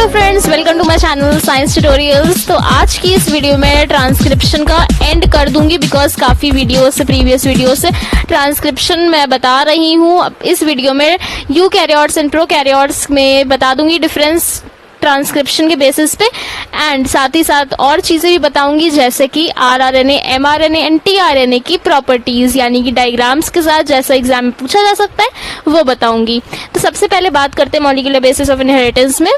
Hello friends, welcome to my channel science tutorials. तो आज की इस वीडियो में ट्रांसक्रिप्शन का एंड कर दूंगी बिकॉज काफ़ी वीडियो से प्रीवियस वीडियो से ट्रांसक्रिप्शन मैं बता रही हूँ। इस वीडियो में यूकैरियोट्स एंड प्रोकैरियोट्स में बता दूंगी डिफरेंस ट्रांसक्रिप्शन के बेसिस पे, एंड साथ ही साथ और चीज़ें भी बताऊंगी जैसे कि आरआरएनए, एमआरएनए एंड टीआरएनए की प्रॉपर्टीज़, यानी कि डायग्राम्स के साथ जैसा एग्जाम में पूछा जा सकता है वो बताऊंगी। तो सबसे पहले बात करते हैं मॉलिक्यूलर बेसिस ऑफ इनहेरिटेंस में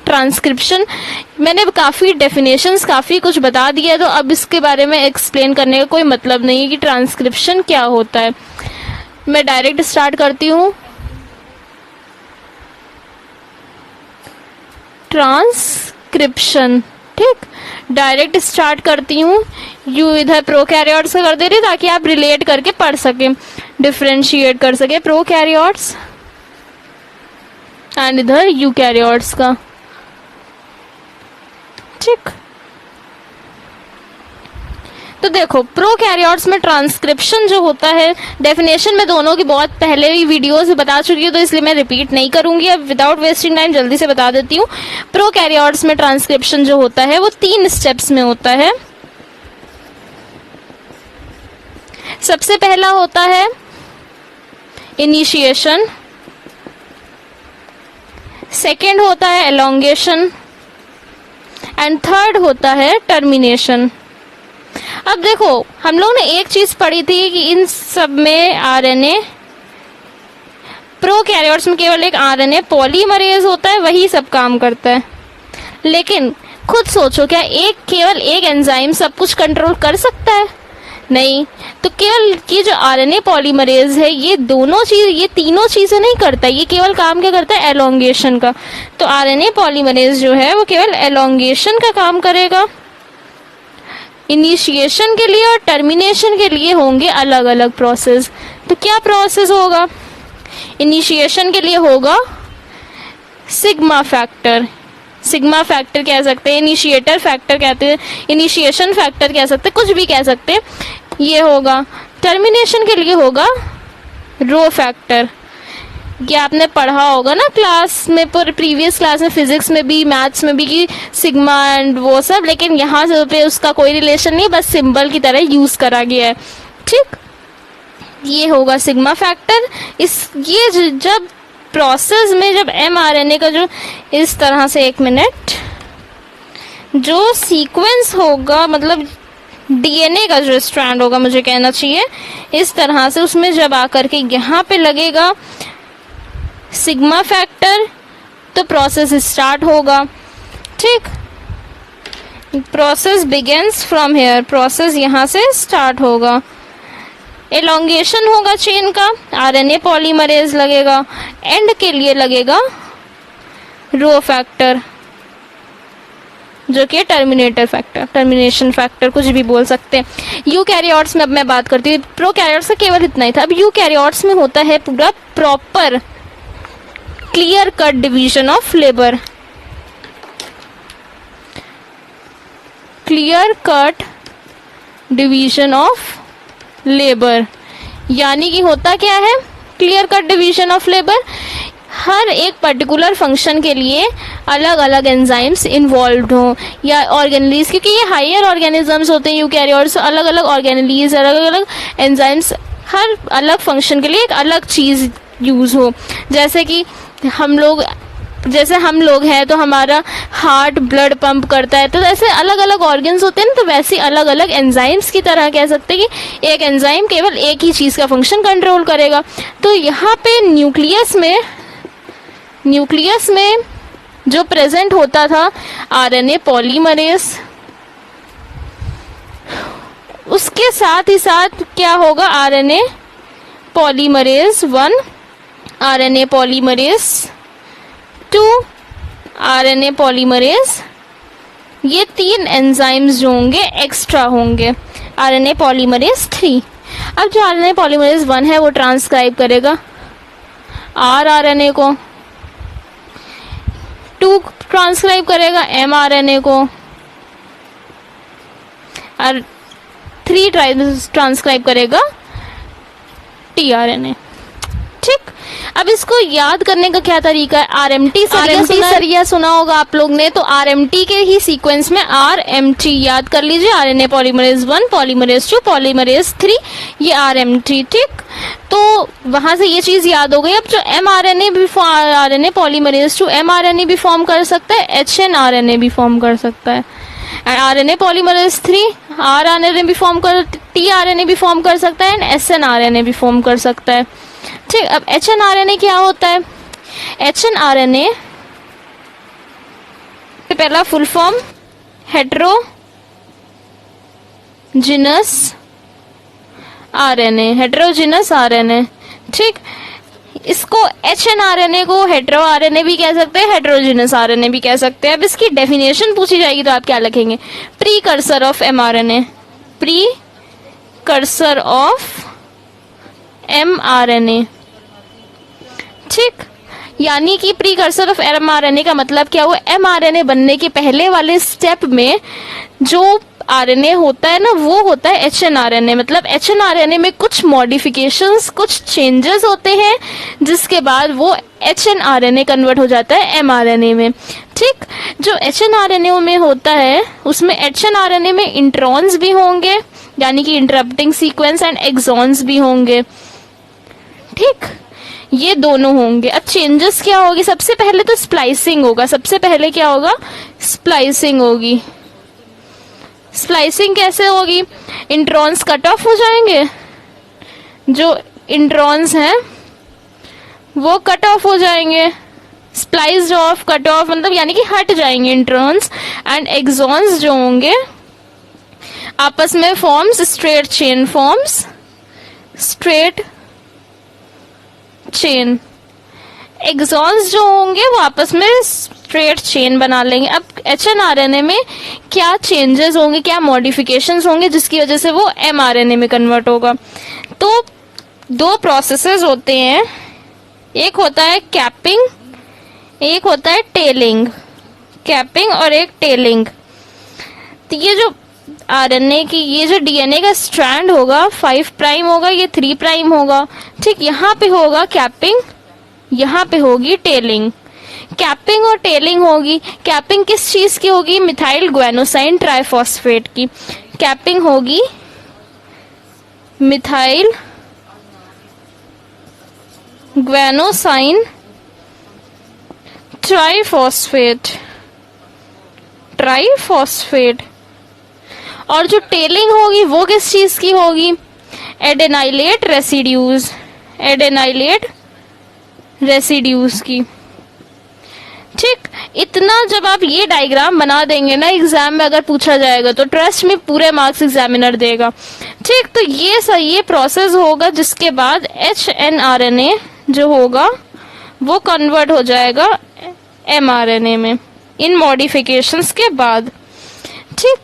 ट्रांसक्रिप्शन। मैंने काफ़ी डेफिनेशंस काफ़ी कुछ बता दिया, तो अब इसके बारे में एक्सप्लेन करने का कोई मतलब नहीं है कि ट्रांसक्रिप्शन क्या होता है। मैं डायरेक्ट स्टार्ट करती हूँ। ट्रांसक्रिप्शन, ठीक, डायरेक्ट स्टार्ट करती हूँ। यू इधर प्रोकैरियोट्स का कर दे रही ताकि आप रिलेट करके पढ़ सकें, डिफ्रेंशिएट कर सके प्रोकैरियोट्स एंड इधर यूकैरियोट्स का, ठीक। तो देखो, प्रोकैरियोट्स में ट्रांसक्रिप्शन जो होता है, डेफिनेशन में दोनों की बहुत पहले ही वीडियोस बता चुकी हूँ, तो इसलिए मैं रिपीट नहीं करूंगी। अब विदाउट वेस्टिंग टाइम जल्दी से बता देती हूँ। प्रोकैरियोट्स में ट्रांसक्रिप्शन जो होता है वो 3 स्टेप्स में होता है। सबसे पहला होता है इनिशिएशन, सेकेंड होता है एलोंगेशन एंड थर्ड होता है टर्मिनेशन। अब देखो, हम लोग ने एक चीज पढ़ी थी कि इन सब में आरएनए, प्रोकैरियोट्स में केवल एक आरएनए पॉलीमरेज होता है, वही सब काम करता है। लेकिन खुद सोचो, क्या केवल एक एंजाइम सब कुछ कंट्रोल कर सकता है? नहीं। तो केवल ये जो आरएनए पॉलीमरेज है, ये तीनों चीजें नहीं करता, ये केवल काम क्या करता है? एलोंगेशन का। तो आरएनए पॉलीमरेज जो है वो केवल एलोंगेशन का काम करेगा। इनिशिएशन के लिए और टर्मिनेशन के लिए होंगे अलग अलग प्रोसेस। तो क्या प्रोसेस होगा? इनिशिएशन के लिए होगा सिग्मा फैक्टर, सिग्मा फैक्टर कह सकते हैं, इनिशिएटर फैक्टर कहते हैं, इनिशिएशन फैक्टर कह सकते हैं, कुछ भी कह सकते हैं, ये होगा। टर्मिनेशन के लिए होगा रो फैक्टर। ये आपने पढ़ा होगा ना क्लास में, पर प्रीवियस क्लास में, फिजिक्स में भी, मैथ्स में भी, कि सिग्मा एंड वो सब, लेकिन यहाँ से पे उसका कोई रिलेशन नहीं, बस सिंबल की तरह यूज करा गया है, ठीक। ये होगा सिग्मा फैक्टर। ये जब प्रोसेस में, जब एमआरएनए का जो इस तरह से, एक मिनट, जो सीक्वेंस होगा, मतलब डीएनए का जो स्ट्रैंड होगा, मुझे कहना चाहिए इस तरह से, उसमें जब आकर के यहाँ पे लगेगा सिग्मा फैक्टर, तो प्रोसेस स्टार्ट होगा, ठीक। Process begins from here, process यहाँ से स्टार्ट होगा। एलोंगेशन होगा चेन का, आरएनए पॉलीमरेज लगेगा, एंड के लिए लगेगा रो फैक्टर जो कि टर्मिनेटर फैक्टर, टर्मिनेशन फैक्टर, कुछ भी बोल सकते हैं। यूकैरियोट्स में अब मैं बात करती हूँ। प्रोकैरियोट्स का केवल इतना ही था। अब यूकैरियोट्स में होता है पूरा proper clear cut division of labour, clear cut division of labour, यानी कि होता क्या है clear cut division of labour? हर एक पर्टिकुलर फंक्शन के लिए अलग अलग एंजाइम्स इन्वॉल्व हों, या ऑर्गेनेलीज, क्योंकि ये हायर ऑर्गेनिजम्स होते हैं यूकैरियोट्स, अलग अलग ऑर्गेनेलीज, अलग अलग एंजाइम्स, हर अलग फंक्शन के लिए एक अलग चीज़ यूज़ हो। जैसे कि हम लोग हैं तो हमारा हार्ट ब्लड पंप करता है, तो ऐसे अलग अलग ऑर्गन्स होते हैं ना, तो वैसे अलग अलग एंजाइम्स की तरह कह सकते हैं कि एक एंजाइम केवल एक ही चीज़ का फंक्शन कंट्रोल करेगा। तो यहाँ पे न्यूक्लियस में जो प्रेजेंट होता था आरएनए पॉलीमरेज, उसके साथ ही साथ क्या होगा? RNA polymerase 1, RNA polymerase 2, RNA polymerase, ये 3 एंजाइम्स जो होंगे एक्स्ट्रा होंगे, आरएनए पॉलीमरेज 3। अब जो आरएनए पॉलीमरेज 1 है वो ट्रांसक्राइब करेगा आरआरएनए को, 2 ट्रांसक्राइब करेगा एमआरएनए को, और 3 ट्रांसक्राइब करेगा टीआरएनए, ठीक। अब इसको याद करने का क्या तरीका है, RMT सरिया सुना होगा आप लोग ने, तो RMT के ही सीक्वेंस में RMT याद कर लीजिए, RNA पॉलीमरेज 1, पॉलीमरेज 2, पॉलीमरेज 3, ये RMT, ठीक। तो वहां से ये चीज याद हो गई। अब जो mRNA भी RNA पॉलीमरेज 2 mRNA भी फॉर्म कर सकता है, hnRNA भी फॉर्म कर सकता है, RNA पॉलीमरेज 3 rRNA भी फॉर्म कर, tRNA भी फॉर्म कर सकता है, एंड snRNA भी फॉर्म कर सकता है, ठीक। अब hnRNA क्या होता है, hnRNA पहला full form heterogeneous RNA, heterogeneous RNA, ठीक। इसको hnRNA को हेट्रो RNA भी कह सकते हैं, हेट्रोजिनस RNA भी कह सकते हैं। अब इसकी डेफिनेशन पूछी जाएगी तो आप क्या लिखेंगे, precursor of mRNA, precursor of mRNA, ठीक। यानी कि प्रीकर्सर ऑफ mRNA का मतलब क्या हुआ, mRNA बनने के पहले वाले स्टेप में जो RNA होता है ना, वो होता है hnRNA। मतलब hnRNA में कुछ मॉडिफिकेशंस, कुछ चेंजेस होते हैं, जिसके बाद वो hnRNA कन्वर्ट हो जाता है mRNA में, ठीक। जो hnRNA में होता है उसमें hnRNA में इंट्रॉन्स भी होंगे, यानी कि इंटरप्टिंग सीक्वेंस, एंड एक्सॉन्स भी होंगे, ठीक। ये दोनों होंगे। अब चेंजेस क्या होगी, सबसे पहले तो स्प्लाइसिंग होगा, सबसे पहले क्या होगा, स्प्लाइसिंग होगी। स्प्लाइसिंग कैसे होगी, इंट्रॉन्स कट ऑफ हो जाएंगे, जो इंट्रॉन्स हैं वो कट ऑफ हो जाएंगे, स्प्लाइस्ड ऑफ, कट ऑफ मतलब यानी कि हट जाएंगे इंट्रॉन्स, एंड एक्सॉन्स जो होंगे आपस में forms straight chain, forms straight chain. Exons जो होंगे वो आपस में स्ट्रेट चेन बना लेंगे। अब hnRNA में क्या चेंजेस होंगे, क्या मॉडिफिकेशंस होंगे, जिसकी वजह से वो mRNA में कन्वर्ट होगा। तो दो प्रोसेसेस होते हैं, एक होता है कैपिंग, एक होता है टेलिंग, कैपिंग और एक टेलिंग। तो ये जो RNA की, ये जो DNA का स्ट्रैंड होगा 5 प्राइम होगा, ये 3 प्राइम होगा, ठीक। यहाँ पे होगा कैपिंग, यहाँ पे होगी टेलिंग। कैपिंग और टेलिंग होगी, कैपिंग किस चीज की होगी, मिथाइल ग्वेनोसाइन ट्राइफॉस्फेट की। कैपिंग होगी मिथाइल ग्वेनोसाइन ट्राइफॉस्फेट। और जो टेलिंग होगी वो किस चीज की होगी, एडेनाइलेट रेसिड्यूज, एडेनाइलेट रेसिड्यूज की, ठीक। इतना जब आप ये डायग्राम बना देंगे ना एग्जाम में अगर पूछा जाएगा तो ट्रस्ट में पूरे मार्क्स एग्जामिनर देगा, ठीक। तो ये प्रोसेस होगा, जिसके बाद hnRNA जो होगा वो कन्वर्ट हो जाएगा mRNA में इन मॉडिफिकेशंस के बाद, ठीक।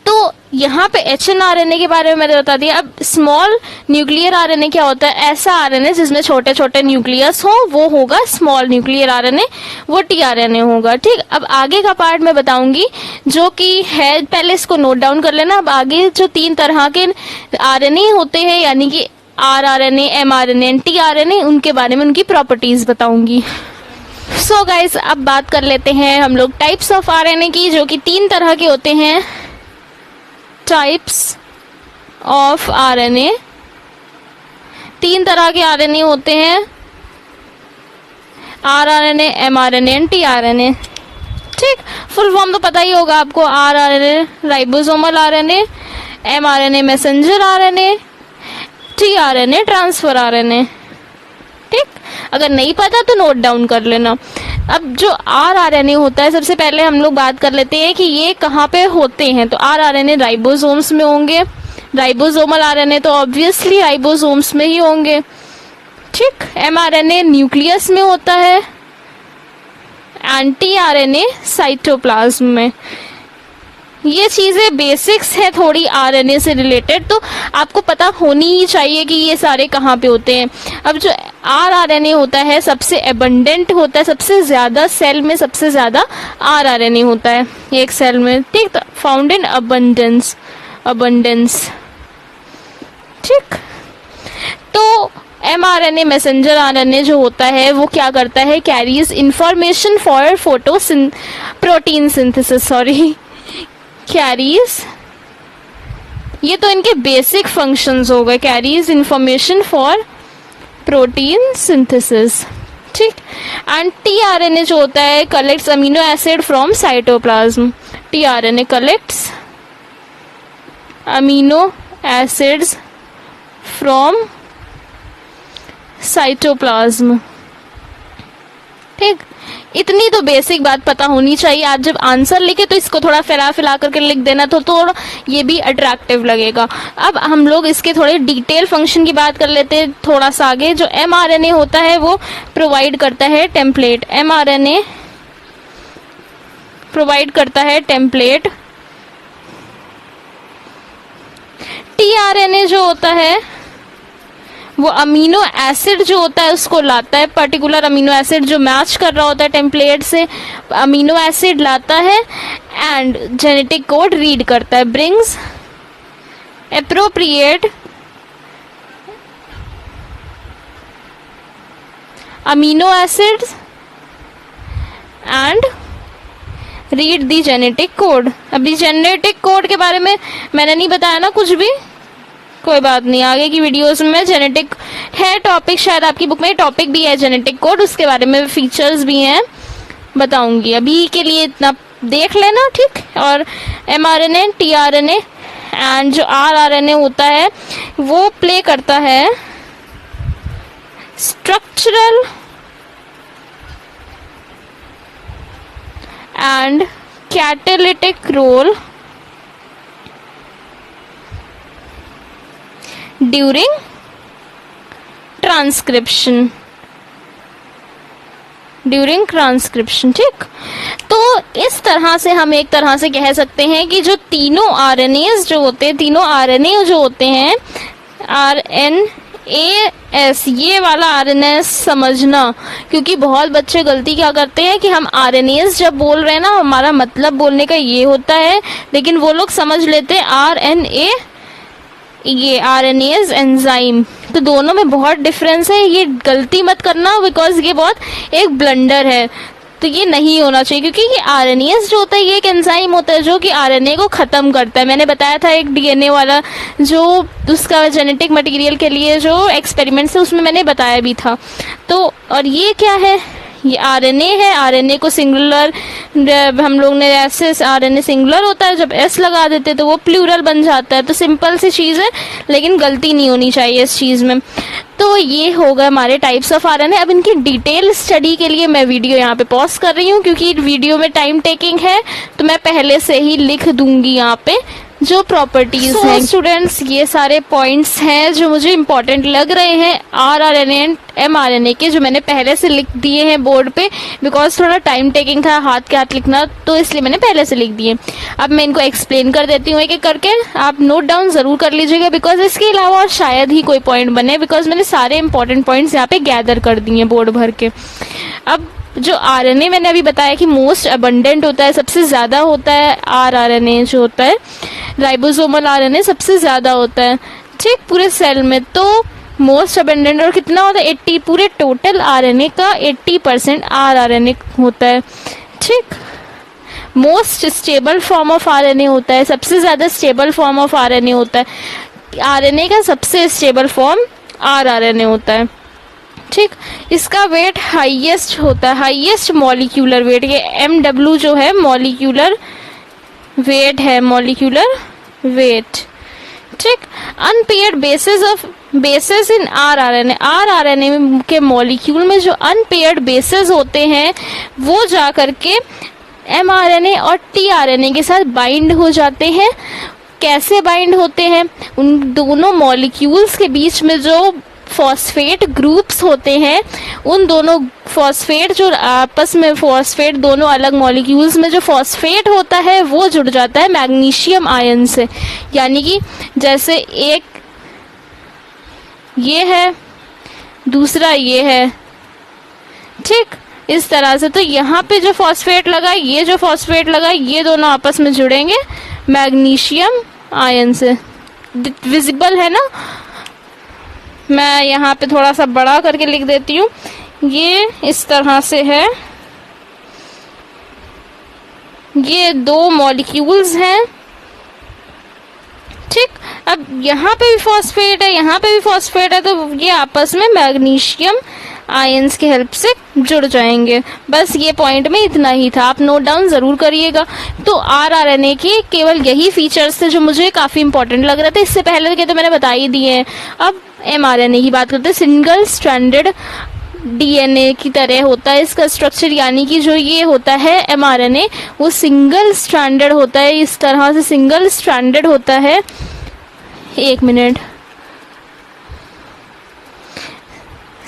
तो यहाँ पे hnRNA के बारे में मैंने बता दिया। अब स्मॉल न्यूक्लियर RNA क्या होता है, ऐसा RNA जिसमें छोटे छोटे न्यूक्लियस हो, वो होगा स्मॉल न्यूक्लियर RNA, वो tRNA होगा, ठीक। अब आगे का पार्ट मैं बताऊंगी जो कि है, पहले इसको नोट डाउन कर लेना। अब आगे जो 3 तरह के RNA होते हैं, यानी कि rRNA, mRNA, tRNA, उनके बारे में उनकी प्रॉपर्टीज बताऊंगी। सो गाइज, अब बात कर लेते हैं हम लोग टाइप्स ऑफ RNA की, जो कि 3 तरह के होते हैं। टाइप्स ऑफ RNA, 3 तरह के RNA होते हैं, rRNA, mRNA एंड tRNA, ठीक। फुल फॉर्म तो पता ही होगा आपको, rRNA ribosomal RNA, mRNA messenger RNA, tRNA transfer RNA, ठीक। अगर नहीं पता तो नोट डाउन कर लेना। अब जो rRNA होता है, सबसे पहले हम लोग बात कर लेते हैं कि ये कहाँ पे होते हैं। तो rRNA राइबोसोम्स में होंगे, राइबोसोमल RNA तो ऑब्वियसली राइबोसोम्स में ही होंगे, ठीक। mRNA न्यूक्लियस में होता है, एंड tRNA साइटोप्लाज्म में। ये चीजें बेसिक्स है थोड़ी RNA से रिलेटेड, तो आपको पता होनी ही चाहिए कि ये सारे कहाँ पे होते हैं। अब जो rRNA होता है सबसे एबंडेंट होता है, सबसे ज्यादा सेल में सबसे ज्यादा rRNA होता है एक सेल में, ठीक। फाउंड इन अबंडेंस, ठीक। तो mRNA मैसेंजर आरएनए जो होता है वो क्या करता है, carries information for protein synthesis, carries, ये तो इनके बेसिक फंक्शंस हो गए, carries information for protein synthesis, ठीक। एंड टीआरएनए जो होता है collects amino acid from cytoplasm, tRNA collects amino acids from cytoplasm, ठीक। इतनी तो बेसिक बात पता होनी चाहिए। आज जब आंसर लिखे तो इसको थोड़ा फैला करके लिख देना, तो थोड़ा ये भी अट्रैक्टिव लगेगा। अब हम लोग इसके थोड़े डिटेल फंक्शन की बात कर लेते हैं थोड़ा सा आगे। जो mRNA होता है वो प्रोवाइड करता है टेम्पलेट, mRNA प्रोवाइड करता है टेम्पलेट। tRNA जो होता है वो अमीनो एसिड जो होता है उसको लाता है, पर्टिकुलर अमीनो एसिड जो मैच कर रहा होता है टेम्पलेट से, अमीनो एसिड लाता है एंड जेनेटिक कोड रीड करता है, brings appropriate amino acids and read the genetic code. अभी जेनेटिक कोड के बारे में मैंने नहीं बताया ना कुछ भी, कोई बात नहीं, आगे की वीडियोस में जेनेटिक है टॉपिक, शायद आपकी बुक में टॉपिक भी है जेनेटिक कोड, उसके बारे में फीचर्स भी हैं, बताऊंगी। अभी के लिए इतना देख लेना, ठीक। और mRNA, tRNA एंड जो rRNA होता है वो प्ले करता है structural and catalytic role during transcription, ठीक। तो इस तरह से हम एक तरह से कह सकते हैं कि जो तीनों आरएनएस जो होते हैं, तीनों आरएनए जो होते हैं, RNAS, ये वाला RNAS समझना, क्योंकि बहुत बच्चे गलती क्या करते हैं कि हम RNAS जब बोल रहे हैं ना, हमारा मतलब बोलने का ये होता है, लेकिन वो लोग समझ लेते हैं RNA, ये RNAs एंजाइम, तो दोनों में बहुत डिफरेंस है। ये गलती मत करना, बिकॉज ये बहुत एक ब्लंडर है, तो ये नहीं होना चाहिए, क्योंकि ये RNAs जो होता है ये एक एंजाइम होता है जो कि RNA को ख़त्म करता है। मैंने बताया था एक DNA वाला जो उसका जेनेटिक मटेरियल के लिए जो एक्सपेरिमेंट्स है उसमें मैंने बताया भी था। तो और ये क्या है, ये RNA है, RNA को सिंगुलर हम लोग ने ऐसे, RNA सिंगुलर होता है, जब S लगा देते तो वो प्लूरल बन जाता है। तो सिंपल सी चीज़ है, लेकिन गलती नहीं होनी चाहिए इस चीज़ में। तो ये होगा हमारे टाइप्स ऑफ RNA। अब इनकी डिटेल स्टडी के लिए मैं वीडियो यहाँ पे पॉज कर रही हूँ, क्योंकि वीडियो में टाइम टेकिंग है, तो मैं पहले से ही लिख दूंगी यहाँ पे जो प्रॉपर्टीज हैं। स्टूडेंट्स, ये सारे पॉइंट्स हैं जो मुझे इंपॉर्टेंट लग रहे हैं rRNA एंड mRNA के, जो मैंने पहले से लिख दिए हैं बोर्ड पे, बिकॉज थोड़ा टाइम टेकिंग था हाथ के हाथ लिखना, तो इसलिए मैंने पहले से लिख दिए। अब मैं इनको एक्सप्लेन कर देती हूँ एक एक करके, आप नोट डाउन जरूर कर लीजिएगा, बिकॉज इसके अलावा और शायद ही कोई पॉइंट बने, बिकॉज मैंने सारे इंपॉर्टेंट पॉइंट्स यहाँ पे गैदर कर दिए बोर्ड भर के। अब जो RNA मैंने अभी बताया कि मोस्ट अबंडेंट होता है, सबसे ज़्यादा होता है, rRNA जो होता है, राइबोसोमल RNA सबसे ज़्यादा होता है, ठीक, पूरे सेल में। तो मोस्ट अबंडेंट और कितना होता है, 80, पूरे टोटल RNA का 80% rRNA होता है, ठीक। Most stable form of RNA होता है, सबसे ज़्यादा स्टेबल फॉर्म ऑफ RNA होता है, RNA का सबसे स्टेबल फॉर्म rRNA होता है, ठीक। इसका वेट हाईएस्ट होता है, हाईएस्ट मॉलिक्यूलर वेट, ये MW जो है मॉलिक्यूलर वेट है, मॉलिक्यूलर वेट, ठीक। अनपेयर्ड बेसेस इन rRNA के मॉलिक्यूल में जो अनपेयर्ड बेसेस होते हैं वो जा करके mRNA और tRNA के साथ बाइंड हो जाते हैं। कैसे बाइंड होते हैं, उन दोनों मॉलिक्यूल्स के बीच में जो फॉस्फेट ग्रुप्स होते हैं, उन दोनों फॉस्फेट जो आपस में फॉस्फेट, दोनों अलग मॉलिक्यूल्स में जो फॉस्फेट होता है वो जुड़ जाता है मैग्नीशियम आयन से। यानी कि जैसे एक ये है, दूसरा ये है, ठीक, इस तरह से। तो यहाँ पे जो फॉस्फेट लगा, ये जो फॉस्फेट लगा, ये दोनों आपस में जुड़ेंगे मैग्नीशियम आयन से। विजिबल है ना, मैं यहाँ पे थोड़ा सा बड़ा करके लिख देती हूँ। ये इस तरह से है, ये 2 मॉलिक्यूल्स हैं, ठीक। अब यहाँ पे भी फॉस्फेट है, यहाँ पे भी फॉस्फेट है, तो ये आपस में मैग्नीशियम आयंस के हेल्प से जुड़ जाएंगे। बस ये पॉइंट में इतना ही था, आप नोट डाउन जरूर करिएगा। तो आरआरएनए के केवल यही फीचर्स थे जो मुझे काफी इंपॉर्टेंट लग रहे थे। इससे पहले के तो मैंने बता ही दिए हैं। अब एमआरएनए की बात करते हैं। सिंगल स्ट्रैंडेड डीएनए की तरह होता है इसका स्ट्रक्चर, यानी कि जो ये होता है एमआरएनए वो सिंगल स्ट्रैंडेड होता है, इस तरह से सिंगल स्ट्रैंडेड होता है। एक मिनट,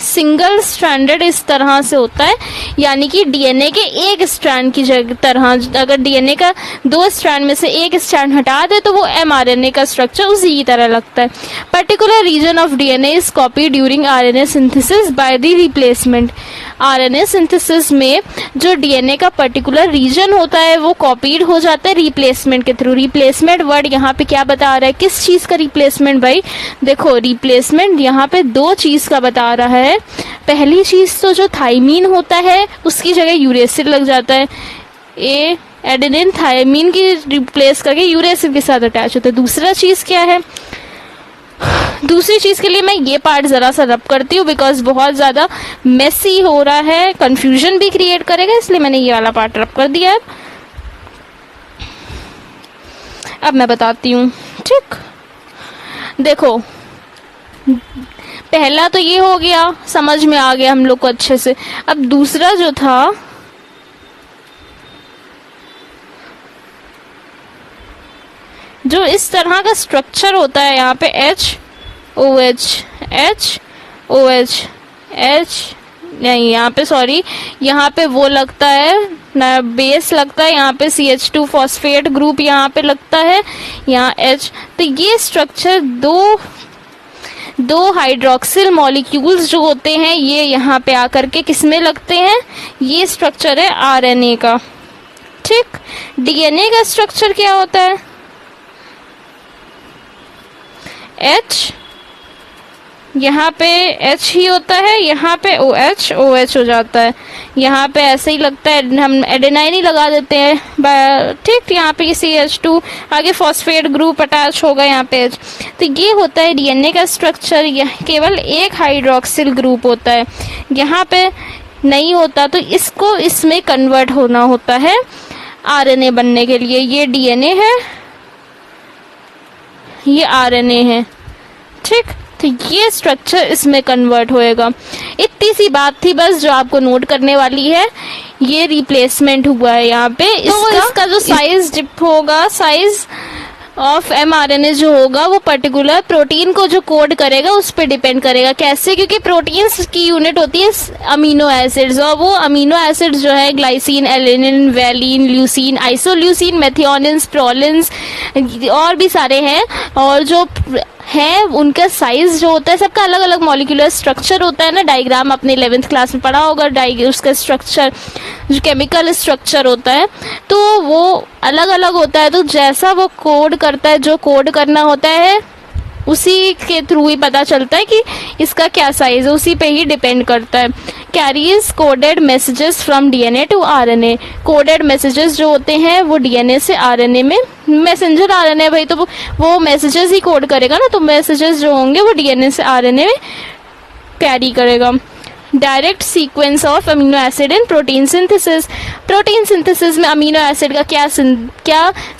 सिंगल स्ट्रैंडेड इस तरह से होता है, यानी कि डीएनए के एक स्ट्रैंड की तरह, अगर डीएनए का 2 स्ट्रैंड में से एक स्ट्रैंड हटा दे तो वो एमआरएनए का स्ट्रक्चर उसी की तरह लगता है। Particular region of DNA is copy during RNA synthesis by the replacement. RNA synthesis में जो डीएनए का पर्टिकुलर रीजन होता है वो कॉपीड हो जाता है रिप्लेसमेंट के थ्रू। रिप्लेसमेंट वर्ड यहाँ पे क्या बता रहा है, किस चीज का रिप्लेसमेंट भाई? देखो रिप्लेसमेंट यहाँ पे 2 चीज का बता रहा है। पहली चीज तो जो थाइमीन होता है उसकी जगह यूरेसिल लग जाता है, ए एडेनिन थाइमीन की रिप्लेस करके यूरेसिल के साथ अटैच होता है। दूसरा चीज क्या है? दूसरी चीज के लिए मैं ये पार्ट जरा सा रब करती हूँ बिकॉज बहुत ज्यादा मेसी हो रहा है, कंफ्यूजन भी क्रिएट करेगा, इसलिए मैंने ये वाला पार्ट रब कर दिया है। अब मैं बताती हूँ, ठीक। देखो पहला तो ये हो गया, समझ में आ गया हम लोग को अच्छे से। अब दूसरा जो था, जो इस तरह का स्ट्रक्चर होता है, यहाँ पे HOH नहीं, यहाँ पे सॉरी, यहाँ पे वो लगता है ना, बेस लगता है, यहाँ पे CH2 फॉस्फेट ग्रुप यहाँ पे लगता है, यहाँ H। तो ये स्ट्रक्चर दो हाइड्रोक्सिल मॉलिक्यूल्स जो होते हैं ये यहाँ पे आकर के किसमें लगते हैं? ये स्ट्रक्चर है आरएनए का, ठीक। डीएनए का स्ट्रक्चर क्या होता है? H, यहाँ पे H ही होता है, यहाँ पे OH हो जाता है, यहाँ पे ऐसे ही लगता है, हम एडेनाइन ही लगा देते हैं, ठीक। यहाँ पे CH2 आगे फॉस्फेट ग्रुप अटैच होगा यहाँ पे H। तो ये होता है डीएनए का स्ट्रक्चर। यह केवल एक हाइड्रोक्सिल ग्रुप होता है, यहाँ पे नहीं होता, तो इसको इसमें कन्वर्ट होना होता है आरएनए बनने के लिए। ये डीएनए है, ये आरएनए है, ठीक। तो ये स्ट्रक्चर इसमें कन्वर्ट होएगा। इतनी सी बात थी बस जो आपको नोट करने वाली है। ये रिप्लेसमेंट हुआ है यहाँ पे। इसका जो साइज डिप होगा, साइज ऑफ एमआरएनए जो होगा वो पर्टिकुलर प्रोटीन को जो कोड करेगा उस पर डिपेंड करेगा। कैसे? क्योंकि प्रोटीन्स की यूनिट होती है अमीनो एसिड्स, और वो अमीनो एसिड्स जो है glycine, alanine, valine, leucine, isoleucine, methionine, prolines और भी सारे हैं, और जो है उनका साइज जो होता है सबका अलग अलग मॉलिक्यूलर स्ट्रक्चर होता है ना। डायग्राम अपने 11th क्लास में पढ़ा होगा, उसका स्ट्रक्चर जो केमिकल स्ट्रक्चर होता है तो वो अलग अलग होता है। तो जैसा वो कोड करता है, जो कोड करना होता है उसी के थ्रू ही पता चलता है कि इसका क्या साइज है, उसी पे ही डिपेंड करता है। Carries coded messages from DNA to RNA. Coded messages जो होते हैं वो डीएनए से आरएनए में, मैसेंजर आरएनए भाई, तो वो मैसेजेस ही कोड करेगा ना, तो मैसेजेस जो होंगे वो डीएनए से आरएनए में कैरी करेगा। Direct sequence of amino acid in protein synthesis. Protein synthesis में अमीनो एसिड का क्या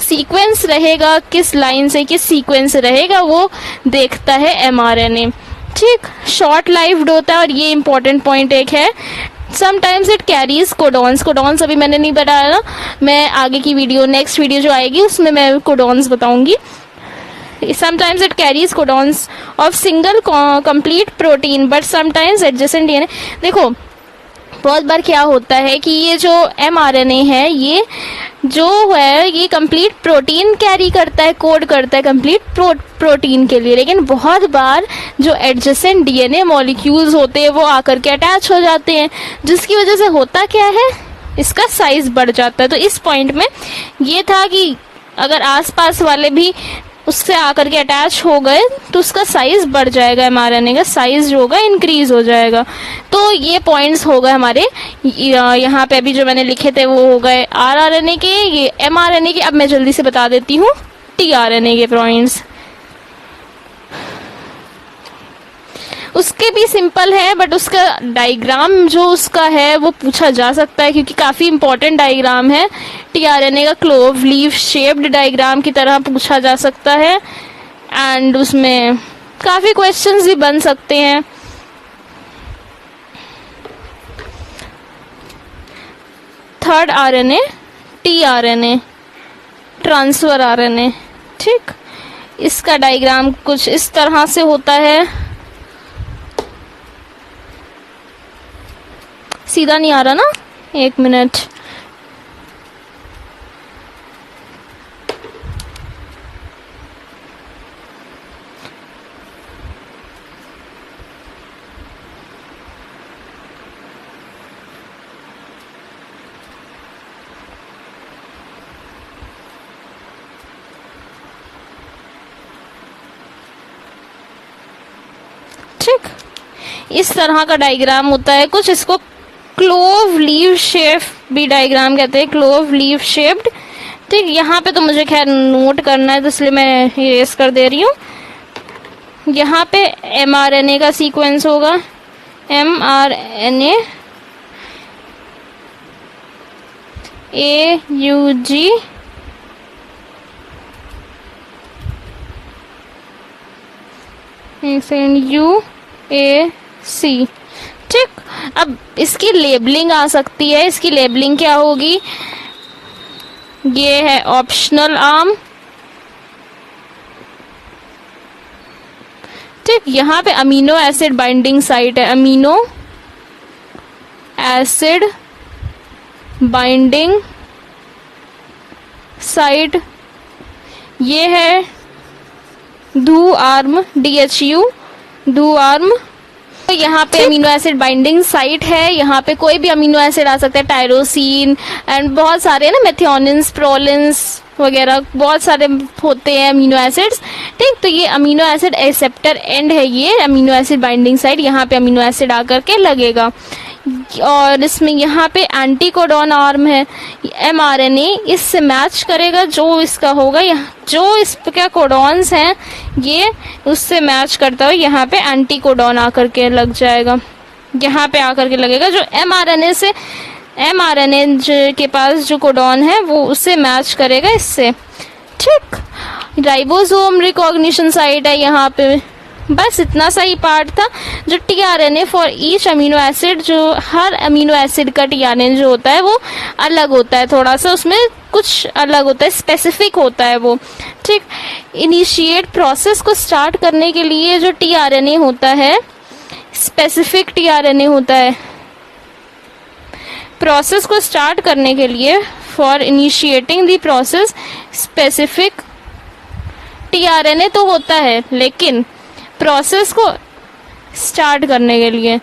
सीक्वेंस रहेगा, किस लाइन से किस सीक्वेंस से रहेगा वो देखता है एमआरएनए, ठीक। शॉर्ट लाइफ्ड होता है, और ये इंपॉर्टेंट पॉइंट एक है। Sometimes it carries codons. Codons अभी मैंने नहीं बताया ना, मैं आगे की वीडियो, नेक्स्ट वीडियो जो आएगी उसमें मैं कोडॉन्स बताऊंगी। Sometimes it carries codons of single complete protein, but sometimes adjacent DNA। देखो बहुत बार क्या होता है कि ये जो mRNA है ये जो है ये कंप्लीट प्रोटीन कैरी करता है, कोड करता है कंप्लीट प्रोटीन के लिए, लेकिन बहुत बार जो एडजेसेंट डीएनए मॉलिक्यूल्स होते हैं वो आकर के अटैच हो जाते हैं, जिसकी वजह से होता क्या है, इसका साइज बढ़ जाता है। तो इस पॉइंट में ये था कि अगर आसपास वाले भी उससे आकर के अटैच हो गए तो उसका साइज बढ़ जाएगा, mRNA का साइज जो होगा इंक्रीज हो जाएगा। तो ये पॉइंट्स हो गए हमारे यहाँ पे अभी जो मैंने लिखे थे वो हो गए rRNA के, ये mRNA के। अब मैं जल्दी से बता देती हूँ tRNA के पॉइंट्स। उसके भी सिंपल है बट उसका डायग्राम जो उसका है वो पूछा जा सकता है क्योंकि काफ़ी इंपॉर्टेंट डायग्राम है। tRNA का क्लोव लीफ शेप्ड डायग्राम की तरह पूछा जा सकता है एंड उसमें काफ़ी क्वेश्चंस भी बन सकते हैं। Third RNA tRNA transfer RNA, ठीक। इसका डायग्राम कुछ इस तरह से होता है। सीधा नहीं आ रहा ना, एक मिनट। ठीक, इस तरह का डायग्राम होता है कुछ। इसको क्लोव लीव शेप भी डायग्राम कहते हैं, क्लोव लीव शेप्ड। ठीक, यहाँ पे तो मुझे खैर नोट करना है तो इसलिए मैं इरेज कर दे रही हूँ। यहाँ पे mRNA का सीक्वेंस होगा, mRNA AUG UAC। ठीक, अब इसकी लेबलिंग आ सकती है। इसकी लेबलिंग क्या होगी? ये है ऑप्शनल आर्म। ठीक, यहाँ पे अमीनो एसिड बाइंडिंग साइट है, अमीनो एसिड बाइंडिंग साइट। ये है do arm, DHU do arm. तो यहाँ पे अमीनो एसिड बाइंडिंग साइट है। यहाँ पे कोई भी अमीनो एसिड आ सकता है, टायरोसिन एंड बहुत सारे ना, मेथियोनिन्स, प्रोलिन्स वगैरह बहुत सारे होते हैं अमीनो एसिड्स। ठीक, तो ये अमीनो एसिड एक्सेप्टर एंड है, ये अमीनो एसिड बाइंडिंग साइट। यहाँ पे अमीनो एसिड आकर के लगेगा और इसमें यहाँ पे एंटीकोडॉन आर्म है। mRNA इससे मैच करेगा, जो इसका होगा, जो इसके कोडॉन्स हैं ये उससे मैच करता हुआ यहाँ पे एंटीकोडॉन आकर के लग जाएगा, यहाँ पे आकर के लगेगा। जो mRNA के पास जो कोडॉन है वो उससे मैच करेगा इससे। ठीक, राइबोसोम रिकॉग्निशन साइट है यहाँ पे। बस इतना सा ही पार्ट था। जो tRNA for each amino acid, जो हर अमीनो एसिड का tRNA जो होता है वो अलग होता है, थोड़ा सा उसमें कुछ अलग होता है, स्पेसिफिक होता है वो। ठीक, इनिशिएट प्रोसेस को स्टार्ट करने के लिए जो tRNA होता है, स्पेसिफिक tRNA होता है। प्रोसेस को स्टार्ट करने के लिए, for initiating the process, specific tRNA तो होता है लेकिन प्रोसेस को स्टार्ट करने के लिए,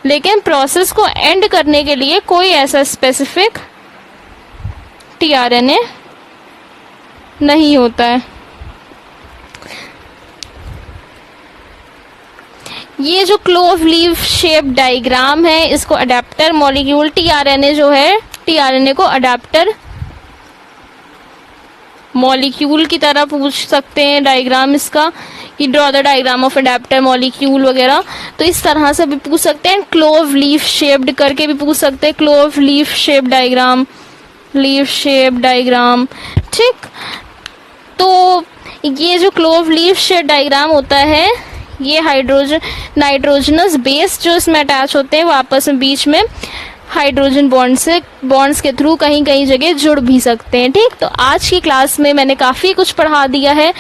लेकिन प्रोसेस को एंड करने के लिए कोई ऐसा स्पेसिफिक tRNA नहीं होता है। ये जो क्लोव लीफ शेप डायग्राम है, इसको अडेप्टर मॉलिक्यूल, tRNA जो है, tRNA को अडेप्टर मॉलिक्यूल की तरह पूछ सकते हैं डायग्राम इसका, कि draw the diagram of adapter molecule वगैरह। तो इस तरह से भी पूछ सकते हैं। क्लोव लीफ शेप्ड करके भी पूछ सकते हैं, clove leaf shape diagram, leaf shape diagram. ठीक, तो ये जो क्लोव लीफ शेप डायग्राम होता है, ये नाइट्रोजनस बेस जो इसमें अटैच होते हैं वो आपस में बीच में हाइड्रोजन बॉन्ड्स के थ्रू कहीं कहीं जगह जुड़ भी सकते हैं। ठीक, तो आज की क्लास में मैंने काफ़ी कुछ पढ़ा दिया है।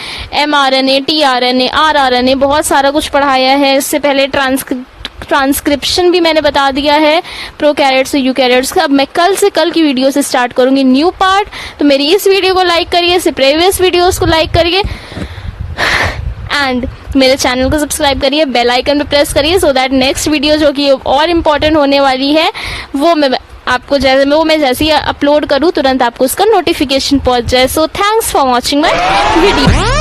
mRNA, tRNA, rRNA, बहुत सारा कुछ पढ़ाया है। इससे पहले ट्रांसक्रिप्शन भी मैंने बता दिया है प्रोकैरियोट्स और यूकैरियोट्स का। अब मैं कल की वीडियो से स्टार्ट करूंगी न्यू पार्ट। तो मेरी इस वीडियो को लाइक करिए, इससे प्रीवियस वीडियोस को लाइक करिए एंड मेरे चैनल को सब्सक्राइब करिए, बेल आइकन पे प्रेस करिए, सो दैट नेक्स्ट वीडियो जो कि और इम्पोर्टेंट होने वाली है वो मैं जैसे ही अपलोड करूँ तुरंत आपको उसका नोटिफिकेशन पहुंच जाए। So thanks for watching my video.